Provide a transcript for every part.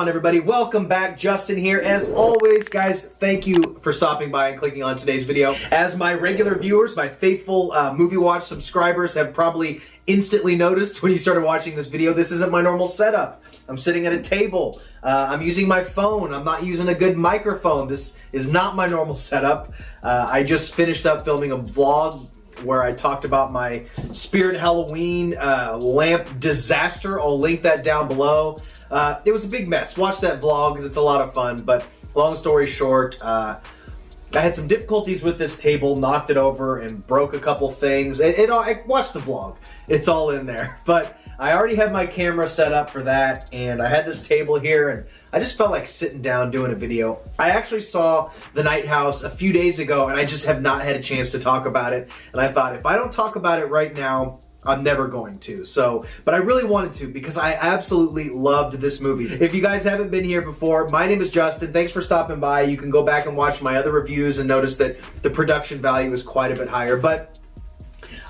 on, everybody? Welcome back. Justin here. As always, guys, thank you for stopping by and clicking on today's video. As my regular viewers, my faithful Movie Watch subscribers have probably instantly noticed when you started watching this video, this isn't my normal setup. I'm sitting at a table. I'm using my phone. I'm not using a good microphone. This is not my normal setup. I just finished up filming a vlog where I talked about my Spirit Halloween lamp disaster. I'll link that down below. It was a big mess. Watch that vlog because it's a lot of fun, but long story short, I had some difficulties with this table, knocked it over and broke a couple things. I watched the vlog. It's all in there. But I already had my camera set up for that, and I had this table here, and I just felt like sitting down doing a video. I actually saw The Night House a few days ago, and I just have not had a chance to talk about it. And I thought, if I don't talk about it right now, I'm never going to. But I really wanted to because I absolutely loved this movie. If you guys haven't been here before, my name is Justin. Thanks for stopping by. You can go back and watch my other reviews and notice that the production value is quite a bit higher. But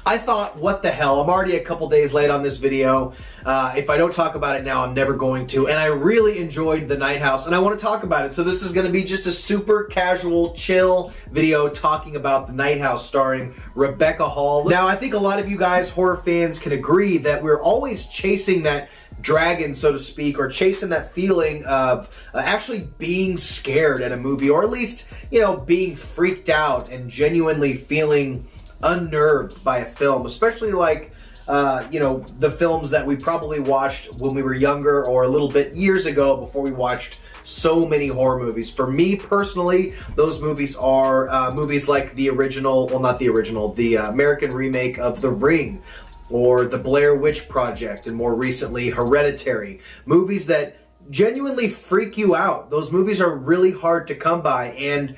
I thought, what the hell? I'm already a couple days late on this video. If I don't talk about it now, I'm never going to. And I really enjoyed The Night House, and I want to talk about it. So this is going to be just a super casual, chill video talking about The Night House starring Rebecca Hall. Now, I think a lot of you guys, horror fans, can agree that we're always chasing that dragon, so to speak, or chasing that feeling of actually being scared at a movie, or at least, you know, being freaked out and genuinely feeling unnerved by a film, especially like you know, the films that we probably watched when we were younger or a little bit years ago before we watched so many horror movies. For me personally, those movies are movies like the original, well, not the original, the American remake of The Ring, or The Blair Witch Project, and more recently Hereditary. Movies that genuinely freak you out. Those movies are really hard to come by, and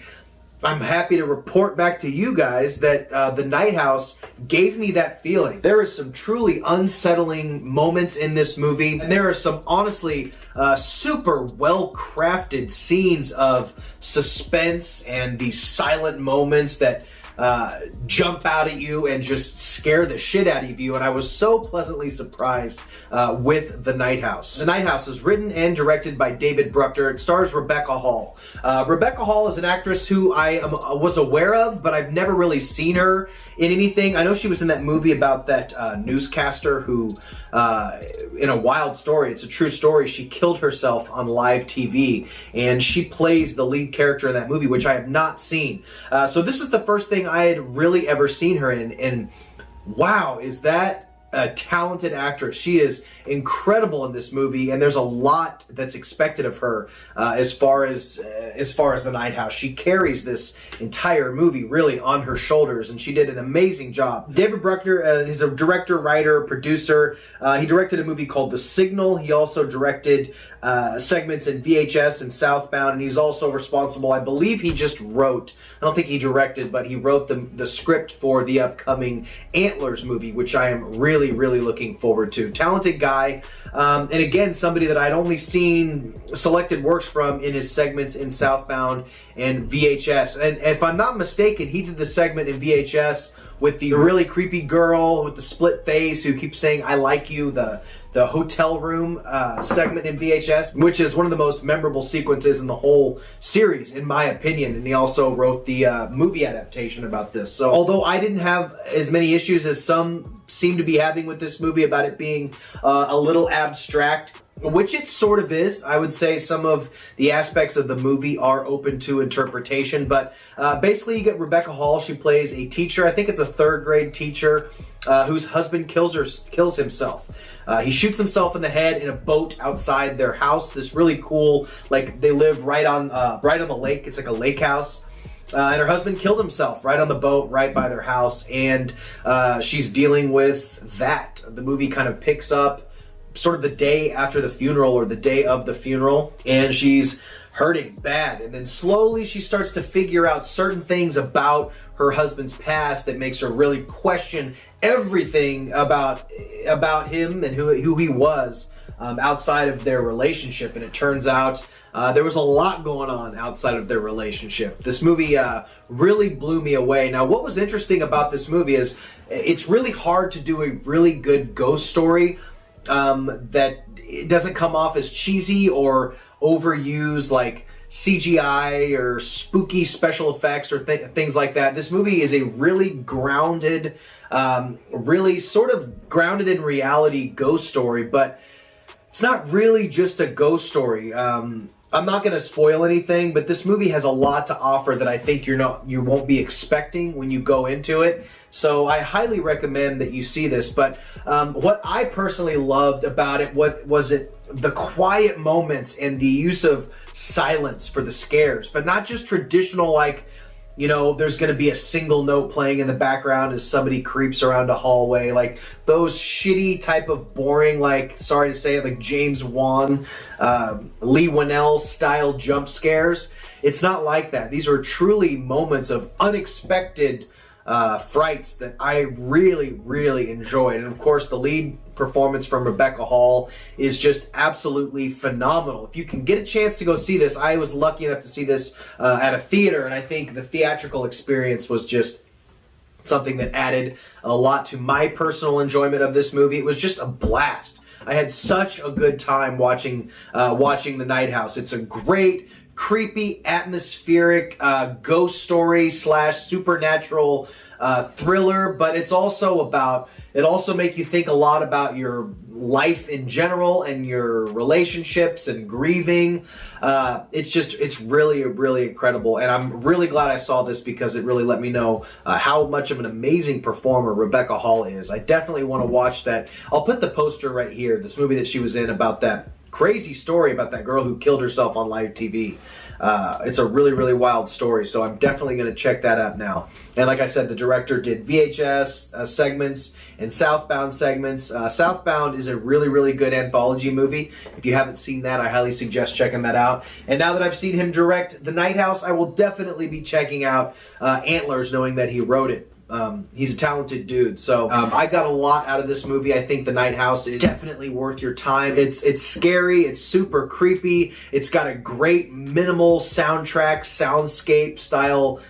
I'm happy to report back to you guys that The Night House gave me that feeling. There is some truly unsettling moments in this movie, and there are some honestly super well-crafted scenes of suspense and these silent moments that jump out at you and just scare the shit out of you, and I was so pleasantly surprised with The Night House. The Night House is written and directed by David Bruckner. It stars Rebecca Hall. Rebecca Hall is an actress who I was aware of, but I've never really seen her in anything. I know she was in that movie about that newscaster who, in a wild story, it's a true story, she killed herself on live TV, and she plays the lead character in that movie, which I have not seen. So this is the first thing I had really ever seen her in, and wow, is that a talented actress. She is incredible in this movie, and there's a lot that's expected of her as far as The Night House. She carries this entire movie really on her shoulders, and she did an amazing job. David Bruckner is a director, writer, producer. He directed a movie called The Signal. He also directed segments in VHS and Southbound, and he's also responsible, I believe he just wrote, I don't think he directed, but he wrote the script for the upcoming Antlers movie, which I am really looking forward to. Talented guy, and again, somebody that I'd only seen selected works from in his segments in Southbound and VHS. And if I'm not mistaken, he did the segment in VHS with the really creepy girl with the split face who keeps saying, "I like you," the hotel room segment in VHS, which is one of the most memorable sequences in the whole series, in my opinion. And he also wrote the movie adaptation about this. So although I didn't have as many issues as some seem to be having with this movie about it being a little abstract, which it sort of is. I would say some of the aspects of the movie are open to interpretation, but basically you get Rebecca Hall. She plays a teacher, I think it's a third grade teacher, whose husband kills himself. He shoots himself in the head in a boat outside their house. This really cool, like, they live right on the lake. It's like a lake house. And her husband killed himself right on the boat, right by their house, and she's dealing with that. The movie kind of picks up sort of the day after the funeral, or the day of the funeral, and she's hurting bad, and then slowly she starts to figure out certain things about her husband's past that makes her really question everything about him and who he was outside of their relationship. And it turns out there was a lot going on outside of their relationship. This movie really blew me away. Now, what was interesting about this movie is it's really hard to do a really good ghost story that it doesn't come off as cheesy or overused like CGI or spooky special effects or things like that. This movie is a really grounded, really sort of grounded in reality ghost story, but it's not really just a ghost story. I'm not going to spoil anything, but this movie has a lot to offer that I think you won't be expecting when you go into it. So I highly recommend that you see this. But what I personally loved about it, the quiet moments and the use of silence for the scares, but not just traditional like, you know, there's going to be a single note playing in the background as somebody creeps around a hallway. Like those shitty type of boring, like, sorry to say it, like James Wan, Lee Winnell style jump scares. It's not like that. These are truly moments of unexpected frights that I really, really enjoyed. And of course, the lead performance from Rebecca Hall is just absolutely phenomenal. If you can get a chance to go see this, I was lucky enough to see this at a theater, and I think the theatrical experience was just something that added a lot to my personal enjoyment of this movie. It was just a blast. I had such a good time watching The Night House. It's a great, creepy, atmospheric ghost story / supernatural thriller, but it's also about, it also makes you think a lot about your life in general and your relationships and grieving. It's really, really incredible. And I'm really glad I saw this because it really let me know how much of an amazing performer Rebecca Hall is. I definitely want to watch that. I'll put the poster right here, this movie that she was in about that crazy story about that girl who killed herself on live TV. It's a really, really wild story, so I'm definitely going to check that out now. And like I said, the director did VHS segments and Southbound segments. Southbound is a really, really good anthology movie. If you haven't seen that, I highly suggest checking that out. And now that I've seen him direct The Night House, I will definitely be checking out Antlers, knowing that he wrote it. He's a talented dude, so I got a lot out of this movie. I think The Night House is definitely worth your time. It's scary, it's super creepy, it's got a great minimal soundtrack, soundscape style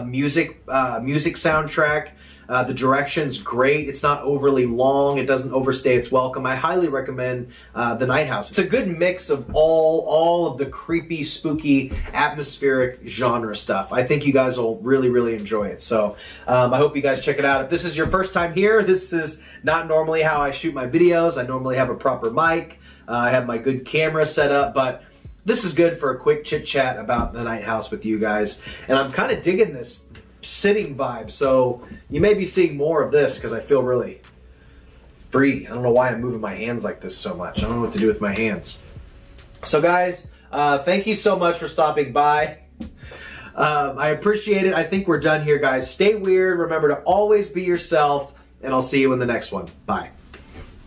music soundtrack. The direction's great. It's not overly long. It doesn't overstay its welcome. I highly recommend The Night House. It's a good mix of all of the creepy, spooky, atmospheric genre stuff. I think you guys will really, really enjoy it. So I hope you guys check it out. If this is your first time here, this is not normally how I shoot my videos. I normally have a proper mic. I have my good camera set up, but this is good for a quick chit chat about The Night House with you guys. And I'm kind of digging this sitting vibe, so you may be seeing more of this because I feel really free. I don't know why I'm moving my hands like this so much. I don't know what to do with my hands. So guys, thank you so much for stopping by. I appreciate it. I think we're done here, guys. Stay weird. Remember to always be yourself, and I'll see you in the next one. Bye.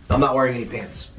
I'm not wearing any pants.